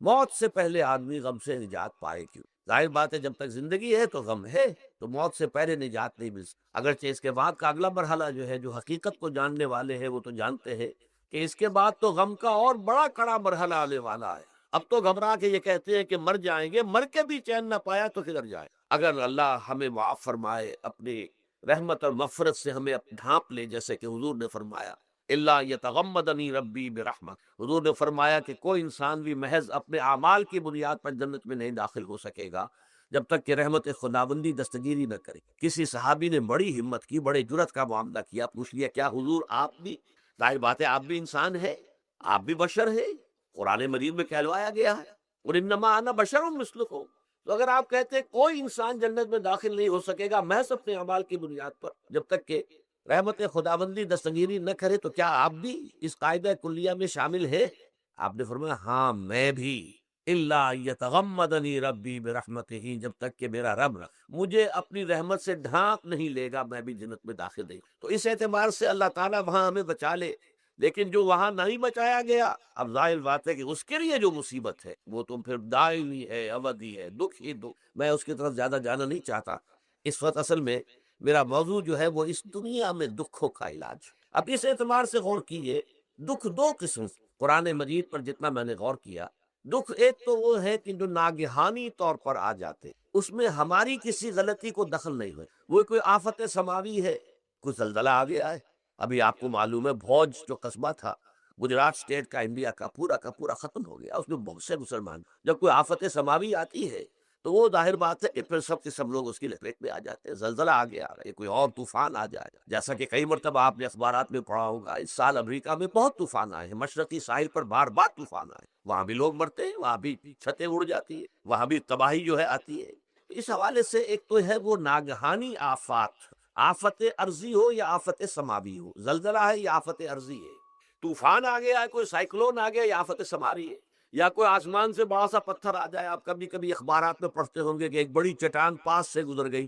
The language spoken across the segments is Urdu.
موت سے پہلے آدمی غم سے نجات پائے کیوں؟ ظاہر بات ہے جب تک زندگی ہے تو غم ہے، تو موت سے پہلے نجات نہیں مل سکتی۔ اگرچہ اس کے بعد کا اگلا مرحلہ جو ہے، جو حقیقت کو جاننے والے ہیں وہ تو جانتے ہیں کہ اس کے بعد تو غم کا اور بڑا کڑا مرحلہ آنے والا ہے۔ اب تو گھبرا کے یہ کہتے ہیں کہ مر جائیں گے، مر کے بھی چین نہ پایا تو کدھر جائے؟ اگر اللہ ہمیں معاف فرمائے، اپنی رحمت اور مغفرت سے ہمیں ڈھانپ لے، جیسے کہ حضور نے فرمایا اللہ یتغمدنی ربی برحمت، حضور نے فرمایا کہ کوئی انسان بھی محض اپنے اعمال کی بنیاد پر جنت میں نہیں داخل ہو سکے گا جب تک کہ رحمت خداوندی دستگیری نہ کرے۔ کسی صحابی نے بڑی ہمت کی، بڑے جرت کا معاملہ کیا، پوچھ لیا کیا حضور آپ بھی؟ ظاہر بات ہے آپ بھی انسان ہے، آپ بھی بشر ہے، قرآن مجید میں کہلوایا گیا ہے اور انما انا بشر مثلکم۔ تو اگر آپ کہتے ہیں کوئی انسان جنت میں داخل نہیں ہو سکے گا محض اپنے اعمال کی بنیاد پر جب تک کہ رحمت خداوندی دستگیری نہ کرے، تو کیا آپ بھی اس قاعدہ کلیہ میں شامل ہے؟ آپ نے فرمایا ہاں میں بھی، اللہ یتغمدنی ربی برحمتہ، جب تک کہ میرا رب مجھے اپنی رحمت سے ڈھانپ نہیں لے گا میں بھی جنت میں داخل نہیں۔ تو اس اعتبار سے اللہ تعالیٰ وہاں ہمیں بچا لے، لیکن جو وہاں نہیں بچایا گیا، اب ظاہر بات ہے کہ اس کے لیے جو مصیبت ہے وہ تو پھر دائمی ہے، ابدی ہے، دکھ ہی دکھ۔ میں اس کی طرف زیادہ جانا نہیں چاہتا اس وقت۔ اصل میں میرا موضوع جو ہے وہ اس دنیا میں دکھوں کا علاج۔ اب اس اعتبار سے غور کیجئے، دکھ دو قسم، قرآن مجید پر جتنا میں نے غور کیا، دکھ ایک تو وہ ہے کہ جو ناگہانی طور پر آ جاتے، اس میں ہماری کسی غلطی کو دخل نہیں ہوئے، وہ کوئی آفت سماوی ہے، کوئی زلزلہ آ گیا ہے۔ ابھی آپ کو معلوم ہے بھوج جو قصبہ تھا گجرات اسٹیٹ کا، انڈیا کا پورا ختم ہو گیا، اس میں بہت سے مسلمان۔ جب کوئی آفت سماوی آتی ہے تو وہ ظاہر بات ہے کہ پھر سب کے سب لوگ اس کی لپیٹ میں آ جاتے ہیں۔ زلزلہ آ گیا ہے، کوئی اور طوفان آ جائے، جیسا کہ کئی مرتبہ آپ نے اخبارات میں پڑھا ہوگا، اس سال امریکہ میں بہت طوفان آئے ہیں، مشرقی ساحل پر بار بار طوفان آئے، وہاں بھی لوگ مرتے ہیں، وہاں بھی چھتیں اڑ جاتی ہیں، وہاں بھی تباہی جو ہے آتی ہے۔ اس حوالے سے ایک تو ہے وہ ناگہانی آفات، آفت ارضی ہو یا آفت سماوی ہو، زلزلہ ہے یا آفت ارضی ہے، طوفان آ گیا ہے، کوئی سائیکلون آ گیا یا آفت سماوی ہے، یا کوئی آسمان سے بڑا سا پتھر آ جائے۔ آپ کبھی کبھی اخبارات میں پڑھتے ہوں گے کہ ایک بڑی چٹان پاس سے گزر گئی،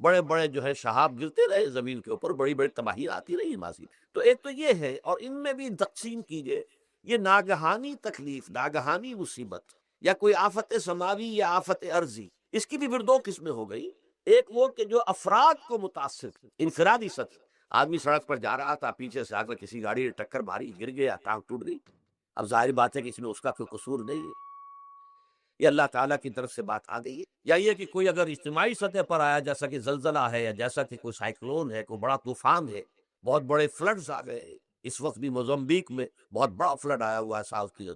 بڑے بڑے جو ہے شہاب گرتے رہے زمین کے اوپر، بڑی بڑی تباہی آتی رہی ماضی میں۔ تو ایک تو یہ ہے، اور ان میں بھی تقسیم کیجئے، یہ ناگہانی تکلیف، ناگہانی مصیبت، یا کوئی آفت سماوی یا آفت ارضی، اس کی بھی پھر دو قسمیں ہو گئی۔ ایک وہ کہ جو افراد کو متاثر، انفرادی سطح، آدمی سڑک پر جا رہا تھا، پیچھے سے آ کر کسی گاڑی نے ٹکر ماری، گر گیا، ٹانگ ٹوٹ گئی۔ اب ظاہر بات ہے کہ اس میں اس کا کوئی قصور نہیں ہے، یہ اللہ تعالیٰ کی طرف سے بات آ گئی ہے۔ یا یہ کہ کوئی اگر اجتماعی سطح پر آیا، جیسا کہ زلزلہ ہے، یا جیسا کہ کوئی سائیکلون ہے، کوئی بڑا طوفان ہے، بہت بڑے فلڈز آ گئے ہیں۔ اس وقت بھی موزمبیق میں بہت بڑا فلڈ آیا ہوا ہے،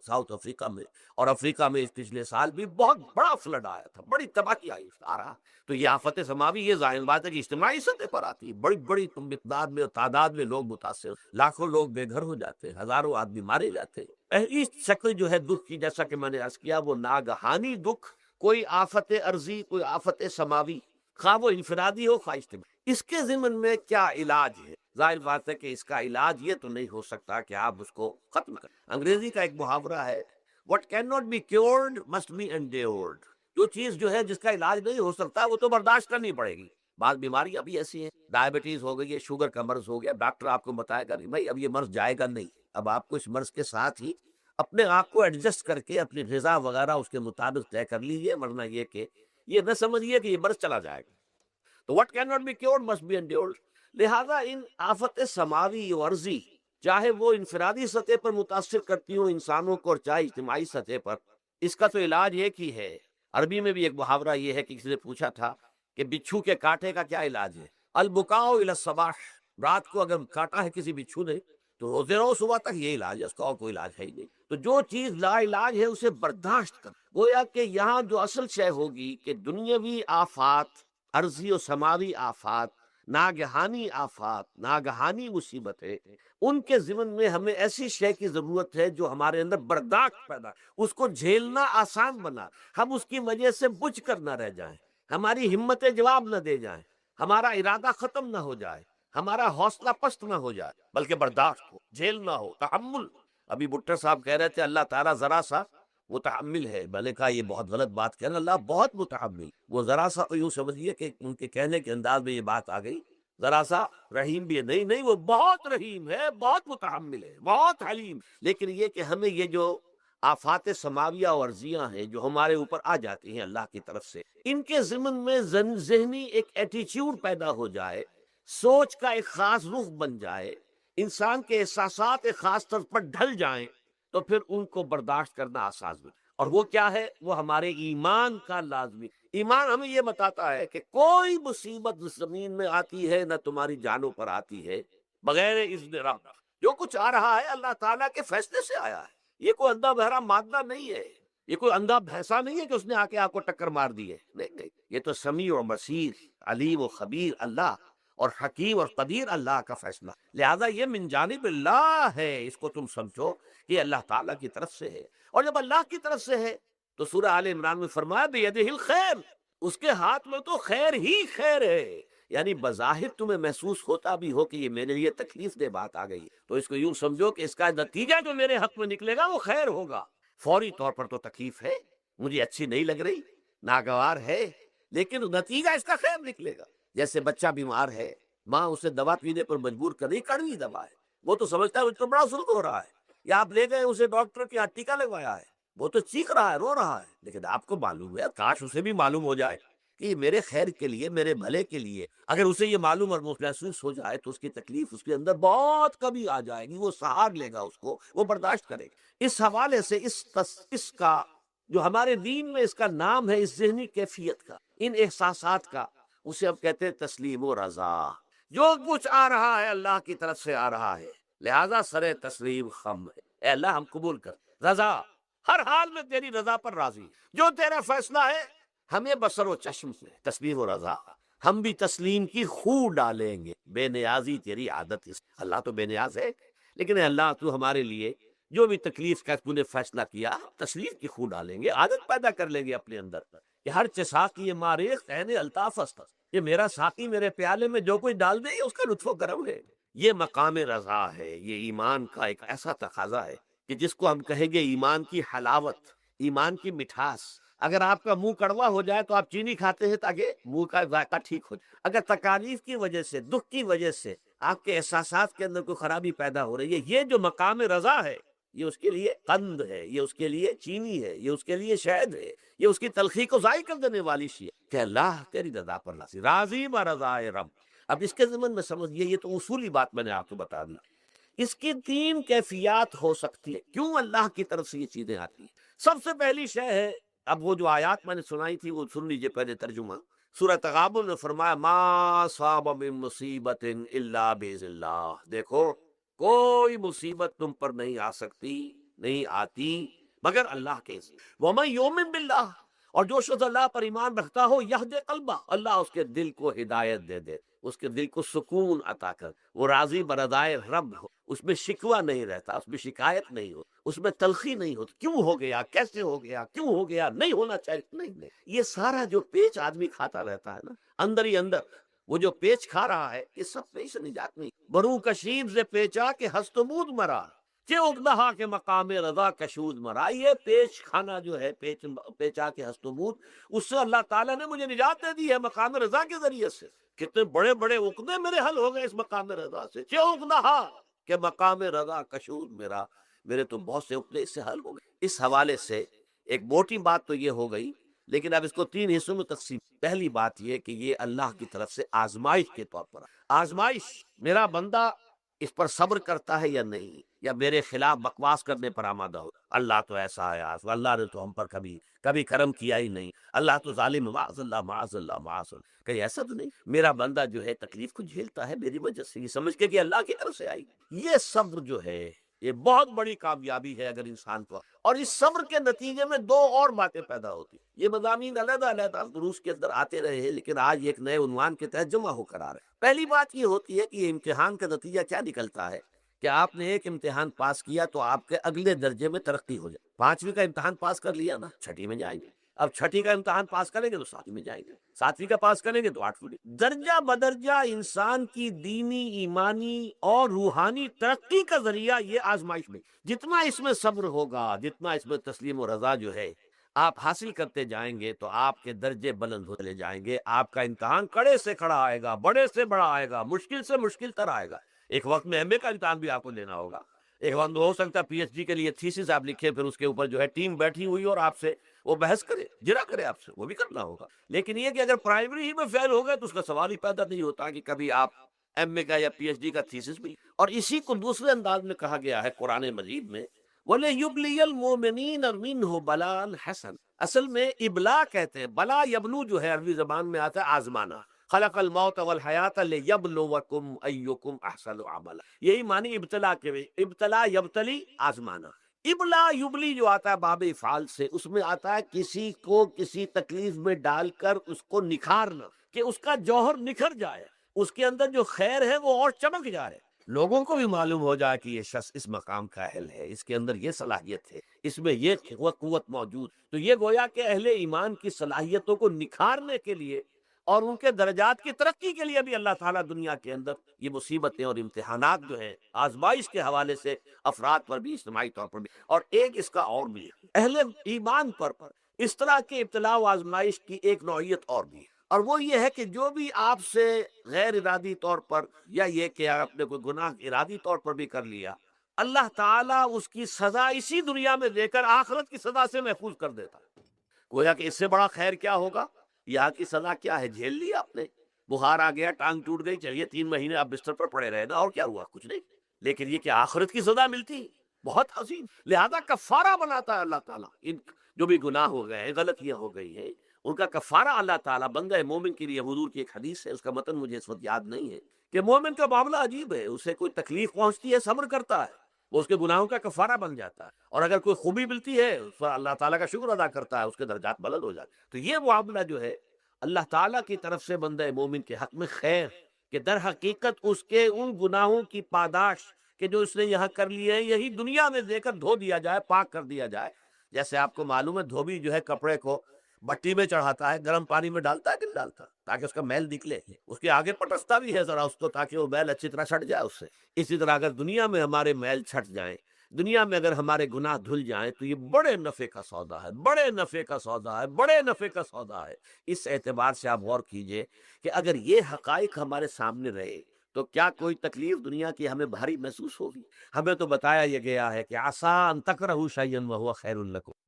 ساؤتھ افریقہ میں، اور افریقہ میں پچھلے سال بھی بہت بڑا فلڈ آیا تھا، بڑی تباہی آئی آ رہا۔ تو یہ آفت سماوی، یہ ظاہر بات ہے کہ اجتماعی سطح پر آتی ہے، بڑی بڑی مقدار میں اور تعداد میں لوگ متاثر، لاکھوں لوگ بے گھر ہو جاتے ہیں، ہزاروں آدمی مارے جاتے ہیں۔ پہلی شکل جو ہے دکھ کی، جیسا کہ میں نے عرض کیا، وہ ناگہانی دکھ، کوئی آفت ارضی، کوئی آفت سماوی، خواہ وہ انفرادی ہو خواہ اجتماعی۔ اس کے ضمن میں کیا علاج ہے؟ ظاہر بات ہے کہ اس کا علاج یہ تو نہیں ہو سکتا کہ آپ اس کو ختم کریں۔ انگریزی کا ایک محاورہ ہے، what cannot be cured must be endured۔ جو چیز جو ہے جس کا علاج نہیں ہو سکتا وہ تو برداشت کرنی پڑے گی۔ بعض بیماریاں بھی ایسی ہیں، ڈائبٹیز ہو گئی ہے، شوگر کا مرض ہو گیا، ڈاکٹر آپ کو بتائے گا نہیں بھائی اب یہ مرض جائے گا نہیں، اب آپ کو اس مرض کے ساتھ ہی اپنے آپ کو ایڈجسٹ کر کے اپنی غذا وغیرہ اس کے مطابق طے کر لیجیے، ورنہ یہ کہ یہ نہ سمجھیے کہ یہ مرض چلا جائے گا۔ تو what cannot be cured must be endured۔ لہذا ان آفت سماوی و عرضی، چاہے وہ انفرادی سطح پر متاثر کرتی ہوں انسانوں کو اور چاہے اجتماعی سطح پر، اس کا تو علاج ایک ہی ہے۔ عربی میں بھی ایک محاورہ یہ ہے کہ کسی نے پوچھا تھا کہ بچھو کے کاٹے کا کیا علاج ہے؟ البکاء الی الصباح، رات کو اگر کاٹا ہے کسی بچھو نے تو روتے رہو صبح تک، یہ علاج ہے، اس کا اور کوئی علاج ہے ہی نہیں۔ تو جو چیز لا علاج ہے اسے برداشت کر، گویا کہ یہاں جو اصل شے ہوگی کہ دنیاوی آفات، عرضی و سماوی آفات، ناگہانی آفات، ناگہانی مصیبتیں، ان کے ضمن میں ہمیں ایسی شے کی ضرورت ہے جو ہمارے اندر برداشت پیدا، اس کو جھیلنا آسان بنا، ہم اس کی وجہ سے بجھ کر نہ رہ جائیں، ہماری ہمتیں جواب نہ دے جائیں، ہمارا ارادہ ختم نہ ہو جائے، ہمارا حوصلہ پست نہ ہو جائے، بلکہ برداشت ہو، جھیلنا ہو، تحمل۔ ابھی بٹر صاحب کہہ رہے تھے اللہ تعالیٰ ذرا سا متحمل ہے، میں نے کہا یہ بہت غلط بات کہنا، اللہ بہت متحمل، وہ ذرا سا یوں سمجھیے کہ ان کے کہنے کے انداز میں یہ بات آ گئی ذرا سا رحیم بھی ہے، نہیں نہیں وہ بہت رحیم ہے، بہت متحمل ہے، بہت حلیم. لیکن یہ کہ ہمیں یہ جو آفات سماویہ اور ارضیہ ہیں جو ہمارے اوپر آ جاتی ہیں اللہ کی طرف سے، ان کے ضمن میں ذہنی ایک ایٹیچیوڈ پیدا ہو جائے، سوچ کا ایک خاص رخ بن جائے، انسان کے احساسات ایک خاص طرز پر ڈھل جائیں، تو پھر ان کو برداشت کرنا آسان ہے. اور وہ کیا ہے؟ وہ ہمارے ایمان کا لازمی. ایمان ہمیں یہ بتاتا ہے کہ کوئی مصیبت اس زمین میں آتی ہے نہ تمہاری جانوں پر آتی ہے بغیر اذن رب. جو کچھ آ رہا ہے اللہ تعالیٰ کے فیصلے سے آیا ہے. یہ کوئی اندھا بہرا مادہ نہیں ہے، یہ کوئی اندھا بھینسا نہیں ہے کہ اس نے آ کے آپ کو ٹکر مار دی ہے. نہیں نہیں، یہ تو سمیع و بصیر، علیم و خبیر اللہ اور حکیم اور قدیر اللہ کا فیصلہ. لہذا یہ من جانب اللہ ہے، اس کو تم سمجھو کہ اللہ تعالیٰ کی طرف سے ہے. اور جب اللہ کی طرف سے ہے تو سورہ آل عمران میں فرمایا بیدہ الخیر، اس کے ہاتھ میں تو خیر ہی خیر ہے. یعنی بظاہر تمہیں محسوس ہوتا بھی ہو کہ یہ میرے لیے تکلیف دہ بات آ گئی، تو اس کو یوں سمجھو کہ اس کا نتیجہ جو میرے حق میں نکلے گا وہ خیر ہوگا. فوری طور پر تو تکلیف ہے، مجھے اچھی نہیں لگ رہی، ناگوار ہے، لیکن نتیجہ اس کا خیر نکلے گا. جیسے بچہ بیمار ہے، ماں اسے دوا پینے پر مجبور کر رہی، کڑوی دوا ہے، وہ تو سمجھتا ہے مجھ کو بڑا ظلم ہو رہا ہے. یا آپ لے گئے اسے ڈاکٹر کے یہاں ٹیکا لگوایا ہے، وہ تو چیخ رہا ہے، رو رہا ہے، لیکن آپ کو معلوم ہے، کاش اسے بھی معلوم ہو جائے کہ یہ میرے خیر کے لیے، میرے بھلے کے لیے. اگر اسے یہ معلوم اور محسوس ہو جائے تو اس کی تکلیف اس کے اندر بہت کمی آ جائے گی، وہ سہار لے گا، اس کو وہ برداشت کرے گا. اس حوالے سے اس کا جو ہمارے دین میں اس کا نام ہے، اس ذہنی کیفیت کا، ان احساسات کا، اسے ہم کہتے ہیں تسلیم و رضا. جو کچھ آ رہا ہے اللہ کی طرف سے آ رہا ہے، لہذا سر تسلیم خم ہے. اے اللہ ہم قبول کر، رضا، ہر حال میں تیری رضا پر راضی، جو تیرا فیصلہ ہے ہمیں بصر و چشم سے تسلیم و رضا. ہم بھی تسلیم کی خو ڈالیں گے، بے نیازی تیری عادت ہے. اللہ تو بے نیاز ہے، لیکن اے اللہ تو ہمارے لیے جو بھی تکلیف کا تو نے فیصلہ کیا، تسلیم کی خو ڈالیں گے، عادت پیدا کر لیں گے اپنے اندر کہ ہر چساقی ماریخ عین الطاف است. یہ میرا ساقی میرے پیالے میں جو کوئی ڈال دے اس کا لطف و کرم ہے. یہ مقام رضا ہے، یہ ایمان کا ایک ایسا تقاضا ہے کہ جس کو ہم کہیں گے ایمان کی حلاوت، ایمان کی مٹھاس. اگر آپ کا منہ کڑوا ہو جائے تو آپ چینی کھاتے ہیں تاکہ منہ کا ذائقہ ٹھیک ہو جائے. اگر تکالیف کی وجہ سے، دکھ کی وجہ سے آپ کے احساسات کے اندر کوئی خرابی پیدا ہو رہی ہے، یہ جو مقام رضا ہے، یہ اس کے لیے قند ہے، یہ اس کے لیے چینی ہے، یہ اس کے لیے شہد ہے، یہ اس کی تلخی کو ضائع کر دینے والی شیء ہے کہ اللہ تیری رضا پر راضی، راضی برضائے رب. اب اس کے ضمن میں سمجھیے، یہ تو اصولی بات میں نے آپ کو بتا دی. اس کی 3 کیفیات ہو سکتی ہے کیوں اللہ کی طرف سے یہ چیزیں آتی ہیں. سب سے پہلی شے ہے، اب وہ جو آیات میں نے سنائی تھی وہ سن لیجیے پہلے ترجمہ. سورہ تغابن میں فرمایا ما صاب من مصیبت الا باذن اللہ. دیکھو کوئی مصیبت تم پر نہیں آ سکتی، نہیں آتی مگر اللہ کے اذن. ومن یؤمن باللہ، اور جو شخص اللہ پر ایمان رکھتا ہو، یہد قلبہ، اللہ اس کے دل کو ہدایت دے دے، اس کے دل کو سکون عطا کر، وہ راضی برضائے رب ہو، اس میں شکوہ نہیں رہتا، اس میں شکایت نہیں ہو، اس میں تلخی نہیں ہوتی. کیوں ہو گیا، کیسے ہو گیا، کیوں ہو گیا، نہیں ہونا چاہیے، نہیں. یہ سارا جو پیچ آدمی کھاتا رہتا ہے نا اندر ہی اندر، وہ جو پیچ کھا رہا ہے، یہ سب پیچ سے نجات نہیں. برو کشید سے پیچا کہ ہستمود مرا، کہ اگدہا کے مقام رضا کشود مرا. یہ پیچ کھانا جو ہے، پیچا کے ہستمود، اس سے اللہ تعالیٰ نے مجھے نجات دے دی ہے مقام رضا کے ذریعے سے. کتنے بڑے بڑے عقدے میرے حل ہو گئے اس مقام رضا سے. کہ اگدہا کہ مقام رضا کشود میرا، میرے تو بہت سے عقدے اس سے حل ہو گئے. اس حوالے سے ایک موٹی بات تو یہ ہو گئی، لیکن اب اس کو 3 حصوں میں تقسیم. پہلی بات یہ کہ یہ اللہ کی طرف سے آزمائش کے طور پر، آزمائش میرا بندہ اس پر صبر کرتا ہے یا نہیں، یا میرے خلاف بکواس کرنے پر آمادہ ہو. اللہ تو ایسا ہے، اللہ نے تو ہم پر کبھی کرم کیا ہی نہیں، اللہ تو ظالم، معاذ اللہ معاذ اللہ معاذ اللہ. کہیں ایسا تو نہیں، میرا بندہ جو ہے تکلیف کو جھیلتا ہے میری وجہ سے، یہ سمجھ کے کہ اللہ کی طرف سے آئی. یہ صبر جو ہے یہ بہت بڑی کامیابی ہے اگر انسان کو. اور اس صبر کے نتیجے میں 2 اور باتیں پیدا ہوتی. یہ مضامین علیحدہ علیحدہ دروس کے اندر آتے رہے ہیں، لیکن آج ایک نئے عنوان کے تحت جمع ہو کر آ رہے ہیں. پہلی بات یہ ہوتی ہے کہ یہ امتحان کا نتیجہ کیا نکلتا ہے کہ آپ نے ایک امتحان پاس کیا تو آپ کے اگلے درجے میں ترقی ہو جائے. 5ویں کا امتحان پاس کر لیا نا، 6ٹھی میں جائیں گے. اب 6ٹھی کا امتحان پاس کریں گے تو 7ویں میں جائیں گے، 7ویں کا پاس کریں گے تو 8ویں. درجہ بدرجہ انسان کی دینی، ایمانی اور روحانی ترقی کا ذریعہ یہ آزمائش میں. جتنا اس میں صبر ہوگا، جتنا اس میں تسلیم و رضا جو ہے آپ حاصل کرتے جائیں گے تو آپ کے درجے بلند ہوتے جائیں گے، آپ کا امتحان کڑے سے کھڑا آئے گا، بڑے سے بڑا آئے گا، مشکل سے مشکل تر آئے گا۔ ایک وقت میں ایم اے کا امتحان بھی آپ کو دینا ہوگا، ایک وقت میں ہو سکتا ہے پی ایچ ڈی کے لیے تھیسس آپ لکھیں، پھر اس کے اوپر جو ہے ٹیم بیٹھی ہوئی اور آپ سے وہ بحث کرے، جرا کرے آپ سے، وہ بھی کرنا ہوگا۔ لیکن یہ کہ اگر پرائمری ہی میں فیل ہو گئے تو اس کا سوال ہی پیدا نہیں ہوتا کہ کبھی آپ ایم اے کا یا پی ایچ ڈی کا تھیسس بھی۔ اور اسی کو دوسرے انداز میں کہا گیا ہے قرآن مجید میں، وَلِيُبْلِيَ الْمُؤْمِنِينَ مِنْهُ بَلَاءً حَسَنًا۔ اصل میں ابلا کہتے ہیں، بلا یبلو جو ہے عربی زبان میں آتا ہے آزمانا، خلق الموت والحیات لیبلوکم ایکم احسن عملا، یہی معنی ابتلا کے، ابتلا یبتلی آزمانا۔ ابلا یبلی جو آتا ہے باب افعال سے، اس میں آتا ہے کسی کو کسی تکلیف میں ڈال کر اس کو نکھارنا، کہ اس کا جوہر نکھر جائے، اس کے اندر جو خیر ہے وہ اور چمک جائے، لوگوں کو بھی معلوم ہو جائے کہ یہ شخص اس مقام کا اہل ہے، اس کے اندر یہ صلاحیت ہے، اس میں یہ قوت موجود۔ تو یہ گویا کہ اہل ایمان کی صلاحیتوں کو نکھارنے کے لیے اور ان کے درجات کی ترقی کے لیے بھی اللہ تعالیٰ دنیا کے اندر یہ مصیبتیں اور امتحانات جو ہیں آزمائش کے حوالے سے افراد پر بھی، اجتماعی طور پر بھی، اور ایک اس کا اور بھی ہے اہل ایمان پر اس طرح کے ابتلاء و آزمائش کی ایک نوعیت اور بھی ہے، اور وہ یہ ہے کہ جو بھی آپ سے غیر ارادی طور پر، یا یہ کہ آپ نے کوئی گناہ ارادی طور پر بھی کر لیا، اللہ تعالیٰ اس کی سزا اسی دنیا میں دے کر آخرت کی سزا سے محفوظ کر دیتا ہے۔ گویا کہ اس سے بڑا خیر کیا ہوگا؟ یہاں کی سزا کیا ہے؟ جھیل لی آپ نے، بخار آ گیا، ٹانگ ٹوٹ گئی، چلیے 3 مہینے آپ بستر پر پڑے رہے نا، اور کیا ہوا؟ کچھ نہیں۔ لیکن یہ کہ آخرت کی سزا ملتی، بہت عظیم، لہذا کفارہ بناتا ہے اللہ تعالیٰ۔ ان جو بھی گناہ ہو گئے ہیں، غلطیاں ہو گئی ہیں، ان کا کفارہ اللہ تعالیٰ بندہ مومن کے لیے، حضور کی ایک حدیث ہے، اس کا متن مجھے اس وقت یاد نہیں ہے، کہ مومن کا معاملہ عجیب ہے، اسے کوئی تکلیف پہنچتی ہے صبر کرتا ہے، وہ اس کے گناہوں کا کفارہ بن جاتا ہے، اور اگر کوئی خوبی ملتی ہے اس پر اللہ تعالیٰ کا شکر ادا کرتا ہے، اس کے درجات بلند ہو جاتے ہیں۔ تو یہ معاملہ جو ہے اللہ تعالیٰ کی طرف سے بندہ مومن کے حق میں خیر، کہ در حقیقت اس کے ان گناہوں کی پاداش کہ جو اس نے یہاں کر لیے ہیں، یہی دنیا میں دے کر دھو دیا جائے، پاک کر دیا جائے۔ جیسے آپ کو معلوم ہے دھوبی جو ہے کپڑے کو بٹی میں چڑھاتا ہے، گرم پانی میں ڈالتا ہے کہ نہیں ڈالتا، تاکہ اس کا میل نکلے، اس کے آگے پٹستا بھی ہے ذرا اس کو، تاکہ وہ میل اچھی طرح چھٹ جائے اس سے۔ اسی طرح اگر دنیا میں ہمارے میل چھٹ جائیں، دنیا میں اگر ہمارے گناہ دھل جائیں، تو یہ بڑے نفع کا سودا ہے، بڑے نفع کا سودا ہے، بڑے نفع کا سودا ہے۔ اس اعتبار سے آپ غور کیجئے کہ اگر یہ حقائق ہمارے سامنے رہے تو کیا کوئی تکلیف دنیا کی ہمیں بھاری محسوس ہوگی؟ ہمیں تو بتایا یہ گیا ہے کہ عسیٰ ان تکرہوا شیئا وہو خیر لکم،